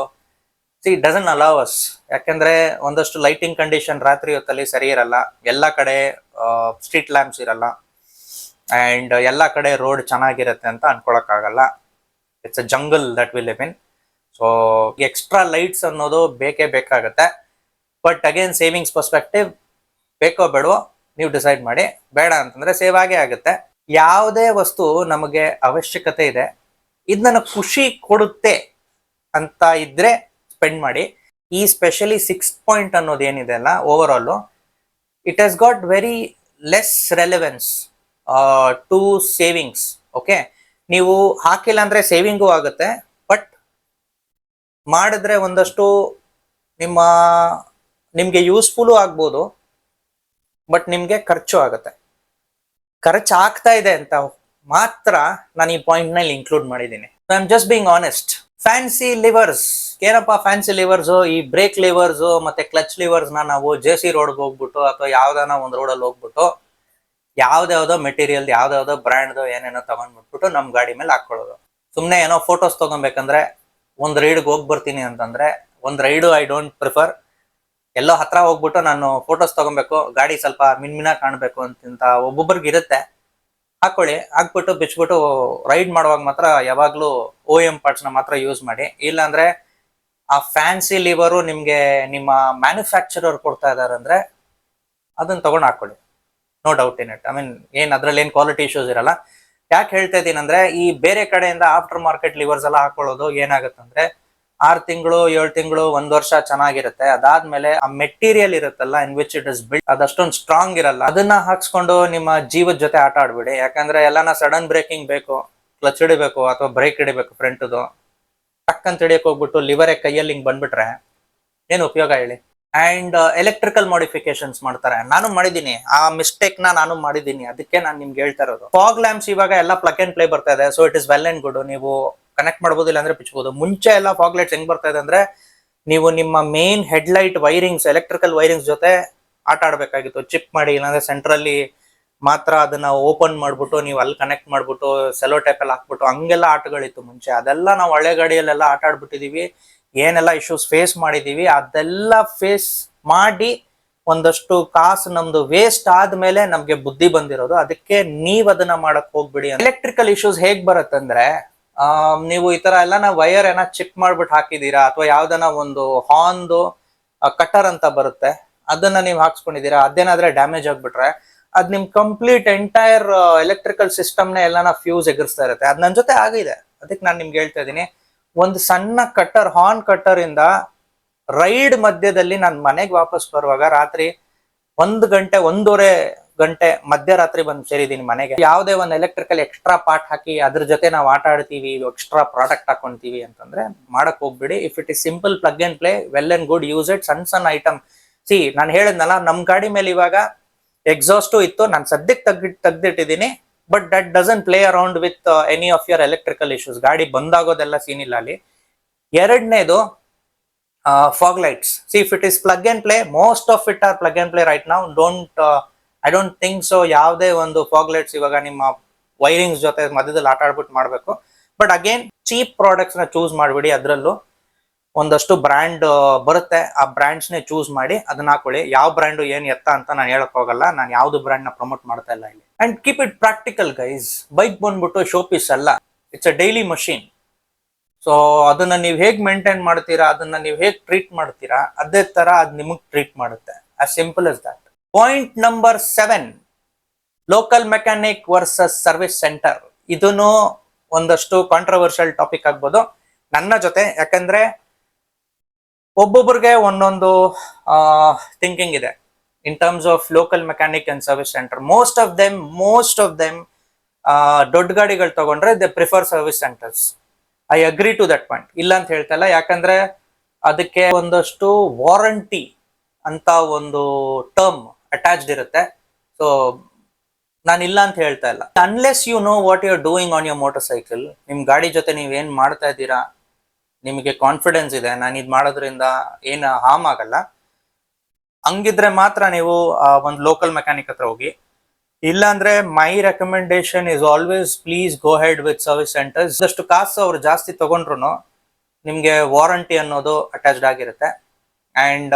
ಡಸನ್ ಅಲೌ ಅಸ್. ಯಾಕೆಂದ್ರೆ ಒಂದಷ್ಟು ಲೈಟಿಂಗ್ ಕಂಡೀಷನ್ ರಾತ್ರಿ ಹೊತ್ತಲ್ಲಿ ಸರಿ ಇರಲ್ಲ, ಎಲ್ಲ ಕಡೆ ಸ್ಟ್ರೀಟ್ ಲ್ಯಾಂಪ್ಸ್ ಇರಲ್ಲ, ಅಂಡ್ ಎಲ್ಲ ಕಡೆ ರೋಡ್ ಚೆನ್ನಾಗಿರುತ್ತೆ ಅಂತ ಅನ್ಕೊಳಕ್ಕಾಗಲ್ಲ. It's a jungle that we live in. So extra lights ಅನ್ನೋದು ಬೇಕೇ ಬೇಕಾಗತ್ತೆ. ಬಟ್ ಅಗೇನ್ ಸೇವಿಂಗ್ಸ್ ಪರ್ಸ್ಪೆಕ್ಟಿವ್ ಬೇಕೋ ಬೇಡವೋ ನೀವು ಡಿಸೈಡ್ ಮಾಡಿ. ಬೇಡ ಅಂತಂದ್ರೆ ಸೇವ್ ಆಗೇ ಆಗುತ್ತೆ. ಯಾವುದೇ ವಸ್ತು ನಮಗೆ ಅವಶ್ಯಕತೆ ಇದೆ, ಇದು ನನಗೆ ಖುಷಿ ಕೊಡುತ್ತೆ ಅಂತ ಇದ್ರೆ ಸ್ಪೆಂಡ್ ಮಾಡಿ. ಈ ಸ್ಪೆಷಲಿ 6 ಪಾಯಿಂಟ್ ಅನ್ನೋದು ಏನಿದೆ ಅಲ್ಲ, over all it has got very less relevance to savings. Okay, ನೀವು ಹಾಕಿಲ್ಲ ಅಂದ್ರೆ ಸೇವಿಂಗು ಆಗುತ್ತೆ, ಬಟ್ ಮಾಡಿದ್ರೆ ಒಂದಷ್ಟು ನಿಮ್ಗೆ ಯೂಸ್ಫುಲ್ಲು ಆಗ್ಬೋದು, ಬಟ್ ನಿಮ್ಗೆ ಖರ್ಚು ಆಗುತ್ತೆ. ಖರ್ಚು ಆಗ್ತಾ ಇದೆ ಅಂತ ಮಾತ್ರ ನಾನು ಈ ಪಾಯಿಂಟ್ ನಲ್ಲಿ ಇನ್ಕ್ಲೂಡ್ ಮಾಡಿದ್ದೀನಿ. I am just being honest. Fancy levers, ಏನಪ್ಪಾ ಫ್ಯಾನ್ಸಿ ಲಿವರ್ಸ್? ಈ ಬ್ರೇಕ್ ಲಿವರ್ಸ್ ಮತ್ತೆ ಕ್ಲಚ್ ಲಿವರ್ಸ್ ನಾವು JC ರೋಡ್ಗೆ ಹೋಗ್ಬಿಟ್ಟು ಅಥವಾ ಯಾವ್ದಾನ ಒಂದು ರೋಡಲ್ಲಿ ಹೋಗ್ಬಿಟ್ಟು ಯಾವ್ದಾವ್ದೋ ಮೆಟೀರಿಯಲ್ ಯಾವ್ದಾವ್ದೋ ಬ್ರ್ಯಾಂಡ್ ಏನೇನೋ ತಗೊಂಡ್ಬಿಟ್ಬಿಟ್ಟು ನಮ್ ಗಾಡಿ ಮೇಲೆ ಹಾಕೊಳ್ಳೋದು. ಸುಮ್ನೆ ಏನೋ ಫೋಟೋಸ್ ತಗೊಬೇಕಂದ್ರೆ ಒಂದ್ ರೈಡ್ಗೆ ಹೋಗಿ ಬರ್ತೀನಿ ಅಂತಂದ್ರೆ ಒಂದ್ ರೈಡು ಐ ಡೋಂಟ್ ಪ್ರಿಫರ್. ಎಲ್ಲೋ ಹತ್ರ ಹೋಗ್ಬಿಟ್ಟು ನಾನು ಫೋಟೋಸ್ ತಗೊಬೇಕು, ಗಾಡಿ ಸ್ವಲ್ಪ ಮಿನ್ಮಿನ ಕಾಣ್ಬೇಕು ಅಂತ ಒಬ್ಬೊಬ್ಬರಿಗೆ ಇರುತ್ತೆ. ಹಾಕೊಳ್ಳಿ, ಹಾಕ್ಬಿಟ್ಟು ಬಿಚ್ಬಿಟ್ಟು ರೈಡ್ ಮಾಡುವಾಗ ಮಾತ್ರ ಯಾವಾಗ್ಲೂ OEM ಪಾರ್ಟ್ಸ್ ನ ಮಾತ್ರ ಯೂಸ್ ಮಾಡಿ. ಇಲ್ಲಾಂದ್ರೆ ಆ ಫ್ಯಾನ್ಸಿ ಲಿವರು ನಿಮ್ಗೆ ನಿಮ್ಮ ಮ್ಯಾನುಫ್ಯಾಕ್ಚರರ್ ಕೊಡ್ತಾ ಇದಾರೆ ಅಂದ್ರೆ ಅದನ್ನ ತಗೊಂಡು ಹಾಕೊಳ್ಳಿ. No doubt in it. I mean ಅದ್ರಲ್ಲಿ ಏನ್ ಕ್ವಾಲಿಟಿ ಇಶ್ಯೂಸ್ ಇರಲ್ಲ. ಯಾಕೆ ಹೇಳ್ತಾ ಇದ್ದೀನಿ ಅಂದ್ರೆ, ಈ ಬೇರೆ ಕಡೆಯಿಂದ ಆಫ್ಟರ್ ಮಾರ್ಕೆಟ್ ಲಿವರ್ಸ್ ಎಲ್ಲ ಹಾಕೊಳ್ಳೋದು ಏನಾಗುತ್ತಂದ್ರೆ 6 ತಿಂಗಳು 7 ತಿಂಗಳು 1 ವರ್ಷ ಚೆನ್ನಾಗಿರುತ್ತೆ. ಅದಾದ್ಮೇಲೆ ಆ ಮೆಟೀರಿಯಲ್ ಇರುತ್ತಲ್ಲ in which it is built, ಅದಷ್ಟೊಂದು ಸ್ಟ್ರಾಂಗ್ ಇರಲ್ಲ. ಅದನ್ನ ಹಾಕ್ಸ್ಕೊಂಡು ನಿಮ್ಮ ಜೀವದ ಜೊತೆ ಆಟ ಆಡ್ಬಿಡಿ. ಯಾಕಂದ್ರೆ ಎಲ್ಲಾನ ಸಡನ್ ಬ್ರೇಕಿಂಗ್ ಬೇಕು, ಕ್ಲಚ್ ಹಿಡಿಬೇಕು ಅಥವಾ ಬ್ರೇಕ್ ಹಿಡಿಬೇಕು ಫ್ರಂಟ್ದು, ಟಕ್ ಅಂತ ಹಿಡಿಯಕ್ ಹೋಗ್ಬಿಟ್ಟು ಲಿವರೇ ಕೈಯಲ್ಲಿ ಹಿಂಗ್ ಬಂದ್ಬಿಟ್ರೆ ಏನು ಉಪಯೋಗ ಹೇಳಿ? ಅಂಡ್ ಎಲೆಕ್ಟ್ರಿಕಲ್ ಮಾಡಿಫಿಕೇಶನ್ಸ್ ಮಾಡ್ತಾರೆ. ನಾನು ಮಾಡಿದ್ದೀನಿ ಆ ಮಿಸ್ಟೇಕ್ ನಾನು ಮಾಡಿದ್ದೀನಿ. ಅದಕ್ಕೆ ನಾನು ನಿಮ್ಗೆ ಹೇಳ್ತಾ ಇರೋದು. ಫಾಗ್ ಲ್ಯಾಂಪ್ಸ್ ಇವಾಗ ಎಲ್ಲ ಪ್ಲಗ್ ಅಂಡ್ ಪ್ಲೇ ಬರ್ತಾ ಇದೆ. So it is well and good. ನೀವು ಕನೆಕ್ಟ್ ಮಾಡಬಹುದು, ಇಲ್ಲ ಅಂದ್ರೆ ಬಿಚ್ಚಬಹುದು. ಮುಂಚೆ ಎಲ್ಲ ಫಾಗ್ ಲೈಟ್ಸ್ ಹೆಂಗ್ ಬರ್ತಾ ಇದೆ ಅಂದ್ರೆ, ನೀವು ನಿಮ್ಮ main head light wirings, electrical wirings ಜೊತೆ ಆಟ ಆಡ್ಬೇಕಾಗಿತ್ತು. ಚಿಪ್ ಮಾಡಿ, ಇಲ್ಲಾಂದ್ರೆ ಸೆಂಟ್ರಲ್ಲಿ ಮಾತ್ರ ಅದನ್ನ ಓಪನ್ ಮಾಡ್ಬಿಟ್ಟು ನೀವು ಅಲ್ಲಿ ಕನೆಕ್ಟ್ ಮಾಡ್ಬಿಟ್ಟು ಸೆಲೋ ಟೈಪ್ ಎಲ್ಲ ಹಾಕ್ಬಿಟ್ಟು ಹಂಗೆಲ್ಲ ಆಟಗಳಿತ್ತು ಮುಂಚೆ. ಅದೆಲ್ಲ ನಾವು ಹಳೆ ಗಾಡಿಯಲ್ಲೆಲ್ಲ ಆಟ ಆಡ್ಬಿಟ್ಟಿದೀವಿ. ಏನೆಲ್ಲ ಇಶ್ಯೂಸ್ ಫೇಸ್ ಮಾಡಿದೀವಿ ಅದೆಲ್ಲ ಫೇಸ್ ಮಾಡಿ ಒಂದಷ್ಟು ಕಾಸು ನಮ್ದು ವೇಸ್ಟ್ ಆದ್ಮೇಲೆ ನಮ್ಗೆ ಬುದ್ಧಿ ಬಂದಿರೋದು. ಅದಕ್ಕೆ ನೀವ್ ಅದನ್ನ ಮಾಡಕ್ ಹೋಗ್ಬಿಡಿ. ಎಲೆಕ್ಟ್ರಿಕಲ್ ಇಶ್ಯೂಸ್ ಹೇಗ್ ಬರುತ್ತಂದ್ರೆ, ನೀವು ಈ ತರ ಎಲ್ಲ ವೈರ್ ಏನ ಚಿಪ್ ಮಾಡ್ಬಿಟ್ಟು ಹಾಕಿದೀರಾ, ಅಥವಾ ಯಾವ್ದನ ಒಂದು ಹಾರ್ನ್ದು ಕಟರ್ ಅಂತ ಬರುತ್ತೆ, ಅದನ್ನ ನೀವು ಹಾಕ್ಸ್ಕೊಂಡಿದೀರಾ, ಅದೇನಾದ್ರೆ ಡ್ಯಾಮೇಜ್ ಆಗ್ಬಿಟ್ರೆ ಅದ್ ನಿಮ್ ಕಂಪ್ಲೀಟ್ ಎಂಟೈರ್ ಎಲೆಕ್ಟ್ರಿಕಲ್ ಸಿಸ್ಟಮ್ನ ಎಲ್ಲಾನ ಫ್ಯೂಸ್ ಎಗರಿಸ್ತಾ ಇರುತ್ತೆ. ಅದ್ ನನ್ ಜೊತೆ ಆಗಿದೆ. ಅದಕ್ಕೆ ನಾನು ನಿಮ್ಗೆ ಹೇಳ್ತಾ ಇದ್ದೀನಿ, ಒಂದು ಸಣ್ಣ ಕಟರ್, ಹಾರ್ನ್ ಕಟರ್ ಇಂದ ರೈಡ್ ಮಧ್ಯದಲ್ಲಿ ನಾನು ಮನೆಗೆ ವಾಪಸ್ ಬರುವಾಗ ರಾತ್ರಿ 1 ಗಂಟೆ 1.5 ಗಂಟೆ ಮಧ್ಯರಾತ್ರಿ ಬಂದು ಸೇರಿದೀನಿ ಮನೆಗೆ. ಯಾವುದೇ ಒಂದು ಎಲೆಕ್ಟ್ರಿಕಲ್ ಎಕ್ಸ್ಟ್ರಾ ಪಾರ್ಟ್ ಹಾಕಿ ಅದ್ರ ಜೊತೆ ನಾವು ಆಟ ಆಡ್ತೀವಿ, ಎಕ್ಸ್ಟ್ರಾ ಪ್ರಾಡಕ್ಟ್ ಹಾಕೊಂತೀವಿ ಅಂತಂದ್ರೆ ಮಾಡಕ್ ಹೋಗ್ಬಿಡಿ. If it is simple plug and play, well and good, use it. ಸಣ್ಣ ಐಟಮ್. ನಾನು ಹೇಳಿದ್ನಲ್ಲ, ನಮ್ ಗಾಡಿ ಮೇಲೆ ಇವಾಗ ಎಕ್ಸಾಸ್ಟು ಇತ್ತು, ನಾನು ಸದ್ಯಕ್ಕೆ ತೆಗ್ದಿಟ್ಟಿದ್ದೀನಿ. But that doesn't play around with any of your electrical issues. ಗಾಡಿ ಬಂದಾಗೋದೆಲ್ಲ ಸೀನ್ ಇಲ್ಲ ಅಲ್ಲಿ. ಎರಡನೇದು fog lights. See, if it is plug and play, most of it are plug and play right now. I don't think so ಯಾವುದೇ ಒಂದು fog lights ಇವಾಗ ನಿಮ್ಮ wirings ಜೊತೆ ಮಧ್ಯದಲ್ಲಿ ಆಟ ಆಡ್ಬಿಟ್ಟು ಮಾಡಬೇಕು. ಬಟ್ ಅಗೇನ್ ಚೀಪ್ ಪ್ರಾಡಕ್ಟ್ಸ್ ನ ಚೂಸ್ ಮಾಡ್ಬಿಡಿ. ಅದರಲ್ಲೂ ಒಂದಷ್ಟು ಬ್ರ್ಯಾಂಡ್ ಬರುತ್ತೆ, ಆ ಬ್ರ್ಯಾಂಡ್ಸ್ ನೇ ಚೂಸ್ ಮಾಡಿ ಅದನ್ನ ಹಾಕೊಳ್ಳಿ. ಯಾವ ಬ್ರ್ಯಾಂಡ್ ಏನ್ ಎತ್ತ ಅಂತ ನಾನು ಹೇಳಕ್ ಹೋಗಲ್ಲ, ನಾನು ಯಾವ್ದು ಬ್ರ್ಯಾಂಡ್ ನ ಪ್ರಮೋಟ್ ಮಾಡ್ತಾ ಇಲ್ಲ ಇಲ್ಲಿ. And keep it practical guys. Bike ಬಂದ್ಬಿಟ್ಟು ಶೋ ಪೀಸ್ ಅಲ್ಲ, it's a daily machine. So ಅದನ್ನ ನೀವು ಹೇಗ್ ಮೇಂಟೈನ್ ಮಾಡ್ತೀರಾ, ಅದನ್ನ ನೀವು ಹೇಗ್ ಟ್ರೀಟ್ ಮಾಡ್ತೀರಾ, ಅದೇ ತರ ಅದ್ ನಿಮಗ್ ಟ್ರೀಟ್ ಮಾಡುತ್ತೆ. As simple as that. Point number 7, local mechanic versus service centre. ಇದನ್ನು ಒಂದಷ್ಟು ಕಾಂಟ್ರವರ್ಷಿಯಲ್ ಟಾಪಿಕ್ ಆಗ್ಬೋದು ನನ್ನ ಜೊತೆ. ಯಾಕಂದ್ರೆ ಒಬ್ಬೊಬ್ಬರಿಗೆ ಒಂದೊಂದು ಥಿಂಕಿಂಗ್ ಇದೆ in terms of local mechanic and service centre. Most of them ದೊಡ್ಡ ಗಾಡಿಗಳು ತಗೊಂಡ್ರೆ they prefer service centres. I agree to that point, ಇಲ್ಲ ಅಂತ ಹೇಳ್ತಾ ಇಲ್ಲ. ಯಾಕಂದ್ರೆ ಅದಕ್ಕೆ ಒಂದಷ್ಟು ವಾರಂಟಿ ಅಂತ ಒಂದು ಟರ್ಮ್ ಅಟ್ಯಾಚ್ಡ್ ಇರುತ್ತೆ. ಸೊ ನಾನು ಇಲ್ಲ ಅಂತ ಹೇಳ್ತಾ ಇಲ್ಲ. Unless you know what you are doing on your motor cycle, ನಿಮ್ ಗಾಡಿ ಜೊತೆ ನೀವ್ ಏನ್ ಮಾಡ್ತಾ ಇದ್ದೀರಾ, ನಿಮಗೆ ಕಾನ್ಫಿಡೆನ್ಸ್ ಇದೆ ನಾನು ಇದು ಮಾಡೋದ್ರಿಂದ ಏನು ಹಾರ್ಮ್ ಆಗಲ್ಲ, ಹಂಗಿದ್ರೆ ಮಾತ್ರ ನೀವು ಒಂದು ಲೋಕಲ್ ಮೆಕ್ಯಾನಿಕ್ ಹತ್ರ ಹೋಗಿ. ಇಲ್ಲಾಂದ್ರೆ my recommendation is always please go head with service centres. ಅಷ್ಟು ಕಾಸು ಅವ್ರು ಜಾಸ್ತಿ ತಗೊಂಡ್ರು ನಿಮ್ಗೆ ವಾರಂಟಿ ಅನ್ನೋದು ಅಟ್ಯಾಚ್ಡ್ ಆಗಿರುತ್ತೆ. ಅಂಡ್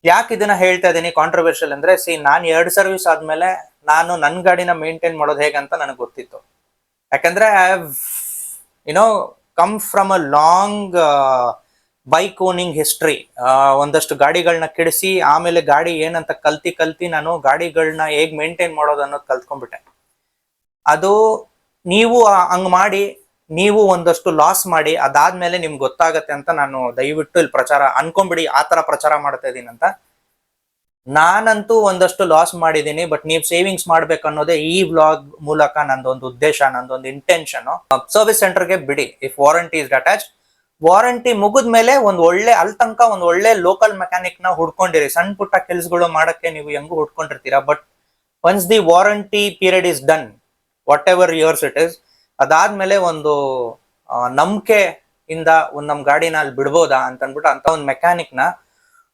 ಯಾಕೆ ಇದನ್ನ ಹೇಳ್ತಾ ಇದ್ದೀನಿ ಕಾಂಟ್ರವರ್ಷಿಯಲ್ ಅಂದ್ರೆ, ನಾನು 2 ಸರ್ವಿಸ್ ಆದ್ಮೇಲೆ ನಾನು ನನ್ನ ಗಾಡಿನ ಮೇಂಟೈನ್ ಮಾಡೋದು ಹೇಗಂತ ನನಗೆ ಗೊತ್ತಿತ್ತು. ಯಾಕಂದ್ರೆ I have come from a long bike owning history. ಒಂದಷ್ಟು ಗಾಡಿಗಳನ್ನ ಕೆಡಿಸಿ ಆಮೇಲೆ ಗಾಡಿ ಏನಂತ ಕಲ್ತಿ ನಾನು ಗಾಡಿಗಳನ್ನ ಹೇಗ್ ಮೇಂಟೈನ್ ಮಾಡೋದು ಅನ್ನೋದು ಕಲ್ತ್ಕೊಂಡ್ಬಿಟ್ಟೆ. ಅದು ನೀವು ಹಂಗ್ ಮಾಡಿ ನೀವು ಒಂದಷ್ಟು ಲಾಸ್ ಮಾಡಿ ಅದಾದ್ಮೇಲೆ ನಿಮ್ಗೆ ಗೊತ್ತಾಗತ್ತೆ ಅಂತ ನಾನು ದಯವಿಟ್ಟು ಇಲ್ಲಿ ಪ್ರಚಾರ ಅನ್ಕೊಂಬಿಡಿ, ಆ ತರ ಪ್ರಚಾರ ಮಾಡ್ತಾ ಇದೀನಿ ಅಂತ. ನಾನಂತೂ ಒಂದಷ್ಟು ಲಾಸ್ ಮಾಡಿದೀನಿ, ಬಟ್ ನೀವು ಸೇವಿಂಗ್ಸ್ ಮಾಡ್ಬೇಕು ಅನ್ನೋದೇ ಈ ವ್ಲಾಗ್ ಮೂಲಕ ನಂದೊಂದು ಉದ್ದೇಶ, ನಂದೊಂದು ಇಂಟೆನ್ಷನ್. ಸರ್ವಿಸ್ ಸೆಂಟರ್ಗೆ ಬಿಡಿ, if warranty is attach. Warranty ಮುಗಿದ್ಮೇಲೆ ಒಂದ್ ಒಳ್ಳೆ ಲೋಕಲ್ ಮೆಕ್ಯಾನಿಕ್ ನ ಹುಡ್ಕೊಂಡಿರಿ. ಸಣ್ಣ ಪುಟ್ಟ ಕೆಲ್ಸಗಳು ಮಾಡಕ್ಕೆ ನೀವು ಹೆಂಗು ಹುಡ್ಕೊಂಡಿರ್ತೀರಾ, but once the warranty period is done, whatever years it is, ಅದಾದ್ಮೇಲೆ ಒಂದು ನಂಬಿಕೆಯಿಂದ ನಮ್ ಗಾಡಿನ ಅಲ್ಲಿ ಬಿಡ್ಬೋದಾ ಅಂತ ಅನ್ಬಿಟ್ಟು ಅಂತ ಒಂದು ಮೆಕ್ಯಾನಿಕ್ ನ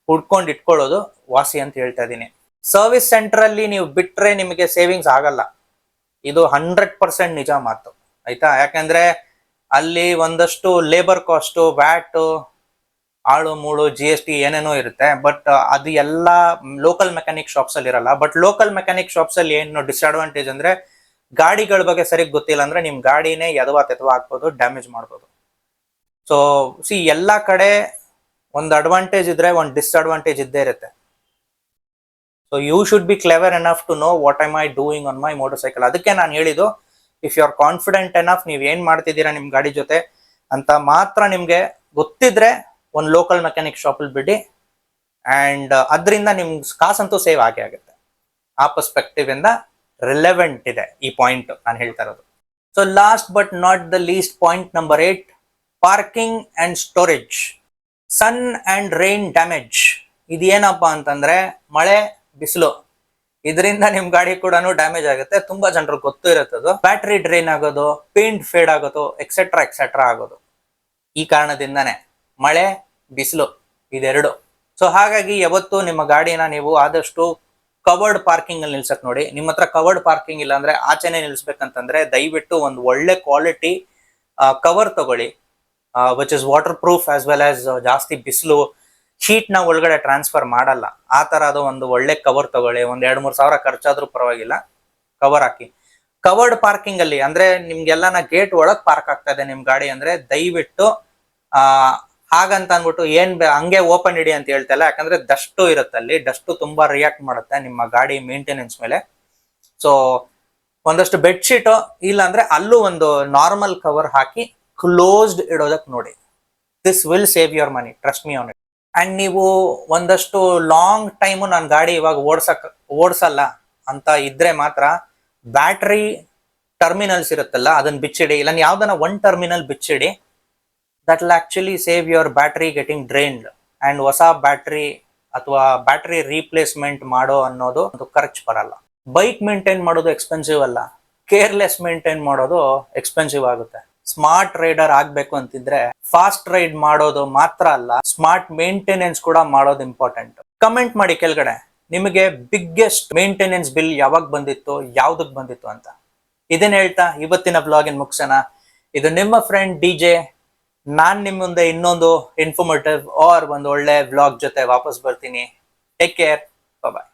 ಹುಡ್ಕೊಂಡು ಇಟ್ಕೊಳ್ಳೋದು ವಾಸಿ ಅಂತ ಹೇಳ್ತಾ ಇದೀನಿ. ಸರ್ವಿಸ್ ಸೆಂಟರ್ ಅಲ್ಲಿ ನೀವು ಬಿಟ್ರೆ ನಿಮಗೆ ಸೇವಿಂಗ್ಸ್ ಆಗಲ್ಲ, ಇದು 100% ನಿಜ ಮಾತು, ಆಯ್ತಾ? ಯಾಕಂದ್ರೆ ಅಲ್ಲಿ ಒಂದಷ್ಟು ಲೇಬರ್ ಕಾಸ್ಟ್, ವ್ಯಾಟ್, ಆಳು ಮೂಳು, GST ಏನೇನೋ ಇರುತ್ತೆ. ಬಟ್ ಅದು ಎಲ್ಲ ಲೋಕಲ್ ಮೆಕ್ಯಾನಿಕ್ ಶಾಪ್ಸ್ ಅಲ್ಲಿ ಇರಲ್ಲ. ಬಟ್ ಲೋಕಲ್ ಮೆಕ್ಯಾನಿಕ್ ಶಾಪ್ಸ್ ಅಲ್ಲಿ ಏನು ಡಿಸ್ಅಡ್ವಾಂಟೇಜ್ ಅಂದ್ರೆ, ಗಾಡಿಗಳ ಬಗ್ಗೆ ಸರಿಗ್ ಗೊತ್ತಿಲ್ಲ ಅಂದ್ರೆ ನಿಮ್ ಗಾಡಿನೇ ಎದವಾ ತೆತ್ವಾ ಆಗ್ಬೋದು, ಡ್ಯಾಮೇಜ್ ಮಾಡ್ಬೋದು. ಸೊ ಎಲ್ಲಾ ಕಡೆ ಒಂದು ಅಡ್ವಾಂಟೇಜ್ ಇದ್ರೆ ಒಂದು ಡಿಸ್ಅಡ್ವಾಂಟೇಜ್ ಇದ್ದೇ ಇರುತ್ತೆ. So you should be clever enough to know what I doing on my motor cycle. ಅದಕ್ಕೆ ನಾನು ಹೇಳಿದ್ದು, if you are confident enough, ನೀವ್ ಏನ್ ಮಾಡ್ತಿದ್ದೀರಾ ನಿಮ್ ಗಾಡಿ ಜೊತೆ ಅಂತ ಮಾತ್ರ ನಿಮ್ಗೆ ಗೊತ್ತಿದ್ರೆ ಒಂದು ಲೋಕಲ್ ಮೆಕ್ಯಾನಿಕ್ ಶಾಪ್ ಅಲ್ಲಿ ಬಿಡಿ. ಅಂಡ್ ಅದರಿಂದ ನಿಮ್ ಕಾಸಂತೂ ಸೇವ್ ಆಗೇ ಆಗುತ್ತೆ. ಆ ಪರ್ಸ್ಪೆಕ್ಟಿವ್ ಇಂದ ರಿಲೆವೆಂಟ್ ಇದೆ ಈ ಪಾಯಿಂಟ್ ನಾನು ಹೇಳ್ತಾ ಇರೋದು. So last but not the least, point number 8, parking and storage. Sun and rain damage. ಇದೇನಪ್ಪಾ ಅಂತಂದ್ರೆ, ಮಳೆ ಬಿಸಿಲು, ಇದರಿಂದ ನಿಮ್ ಗಾಡಿ ಕೂಡ ಡ್ಯಾಮೇಜ್ ಆಗುತ್ತೆ. ತುಂಬಾ ಜನರಿಗೆ ಗೊತ್ತು ಇರುತ್ತದು. ಬ್ಯಾಟ್ರಿ ಡ್ರೈನ್ ಆಗೋದು, ಪೇಂಟ್ ಫೇಡ್ ಆಗೋದು, ಎಕ್ಸೆಟ್ರಾ ಆಗೋದು ಈ ಕಾರಣದಿಂದಾನೆ, ಮಳೆ ಬಿಸಿಲು ಇದೆರಡು. ಸೊ ಹಾಗಾಗಿ ಯಾವತ್ತು ನಿಮ್ಮ ಗಾಡಿನ ನೀವು ಆದಷ್ಟು ಕವರ್ಡ್ ಪಾರ್ಕಿಂಗ್ ಅಲ್ಲಿ ನಿಲ್ಸಕ್ ನೋಡಿ. ನಿಮ್ಮ ಹತ್ರ ಕವರ್ಡ್ ಪಾರ್ಕಿಂಗ್ ಇಲ್ಲ ಅಂದ್ರೆ, ಆಚೆನೆ ನಿಲ್ಸ್ಬೇಕಂತಂದ್ರೆ ದಯವಿಟ್ಟು ಒಂದು ಒಳ್ಳೆ ಕ್ವಾಲಿಟಿ ಕವರ್ ತಗೊಳ್ಳಿ, which is water proof as well as ಜಾಸ್ತಿ ಬಿಸಿಲು ಶೀಟ್ ನ ಒಳಗಡೆ ಟ್ರಾನ್ಸ್ಫರ್ ಮಾಡಲ್ಲ. ಆ ತರ ಅದು ಒಂದು ಒಳ್ಳೆ ಕವರ್ ತಗೊಳ್ಳಿ. ಒಂದ್ 2-3 ಸಾವಿರ ಖರ್ಚಾದ್ರೂ ಪರವಾಗಿಲ್ಲ, ಕವರ್ ಹಾಕಿ. ಕವರ್ಡ್ ಪಾರ್ಕಿಂಗ್ ಅಲ್ಲಿ ಅಂದ್ರೆ ನಿಮ್ಗೆಲ್ಲ ಗೇಟ್ ಒಳಗ್ ಪಾರ್ಕ್ ಆಗ್ತಾ ಇದೆ ನಿಮ್ ಗಾಡಿ ಅಂದ್ರೆ, ದಯವಿಟ್ಟು ಹಾಗಂತ ಅನ್ಬಿಟ್ಟು ಹಂಗೆ ಓಪನ್ ಇಡಿ ಅಂತ ಹೇಳ್ತಲ್ಲ. ಯಾಕಂದ್ರೆ ಡಸ್ಟು ಇರುತ್ತೆ ಅಲ್ಲಿ, ಡಸ್ಟು ತುಂಬಾ ರಿಯಾಕ್ಟ್ ಮಾಡುತ್ತೆ ನಿಮ್ಮ ಗಾಡಿ ಮೇಂಟೆನೆನ್ಸ್ ಮೇಲೆ. ಸೊ ಒಂದಷ್ಟು ಬೆಡ್ಶೀಟ್ ಇಲ್ಲ ಅಂದ್ರೆ ಅಲ್ಲೂ ಒಂದು ನಾರ್ಮಲ್ ಕವರ್ ಹಾಕಿ ಕ್ಲೋಸ್ಡ್ ಇಡೋದಕ್ ನೋಡಿ. This will save your money, trust me on it. And ನೀವು ಒಂದಷ್ಟು ಲಾಂಗ್ ಟೈಮು ನಾನು ಗಾಡಿ ಇವಾಗ ಓಡ್ಸಲ್ಲ ಅಂತ ಇದ್ರೆ ಮಾತ್ರ ಬ್ಯಾಟ್ರಿ ಟರ್ಮಿನಲ್ಸ್ ಇರುತ್ತಲ್ಲ ಅದನ್ನ ಬಿಚ್ಚಿಡಿ. ಇಲ್ಲ ಯಾವ್ದನ್ನ ಒಂದ್ ಟರ್ಮಿನಲ್ ಬಿಚ್ಚಿಡಿ. That will actually save your battery getting drained. And ಹೊಸ ಬ್ಯಾಟ್ರಿ ಅಥವಾ ಬ್ಯಾಟ್ರಿ ರೀಪ್ಲೇಸ್ಮೆಂಟ್ ಮಾಡೋ ಅನ್ನೋದು ಒಂದು ಖರ್ಚು ಬರಲ್ಲ. ಬೈಕ್ ಮೇಂಟೈನ್ ಮಾಡೋದು ಎಕ್ಸ್ಪೆನ್ಸಿವ್ ಅಲ್ಲ, ಕೇರ್ಲೆಸ್ ಮೇಂಟೈನ್ ಮಾಡೋದು ಎಕ್ಸ್ಪೆನ್ಸಿವ್ ಆಗುತ್ತೆ. ಸ್ಮಾರ್ಟ್ ರೈಡರ್ ಆಗ್ಬೇಕು ಅಂತಿದ್ರೆ ಫಾಸ್ಟ್ ರೈಡ್ ಮಾಡೋದು ಮಾತ್ರ ಅಲ್ಲ, ಸ್ಮಾರ್ಟ್ ಮೇಂಟೆನೆನ್ಸ್ ಕೂಡ ಮಾಡೋದು ಇಂಪಾರ್ಟೆಂಟ್. ಕಮೆಂಟ್ ಮಾಡಿ ಕೆಳಗಡೆ ನಿಮಗೆ ಬಿಗ್ಗೆಸ್ಟ್ ಮೇಂಟೆನೆನ್ಸ್ ಬಿಲ್ ಯಾವಾಗ ಬಂದಿತ್ತು, ಯಾವ್ದಕ್ ಬಂದಿತ್ತು ಅಂತ. ಇದನ್ನ ಹೇಳ್ತಾ ಇವತ್ತಿನ ವ್ಲಾಗಿನ್ ಮುಗಿಸೋಣ. ಇದು ನಿಮ್ಮ ಫ್ರೆಂಡ್ DJ. ನಾನ್ ನಿಮ್ ಮುಂದೆ ಇನ್ನೊಂದು ಇನ್ಫಾರ್ಮೇಟಿವ್ ಆರ್ ಒಂದು ಒಳ್ಳೆ ವ್ಲಾಗ್ ಜೊತೆ ವಾಪಸ್ ಬರ್ತೀನಿ. ಟೇಕ್ ಕೇರ್, ಬಾಯ್.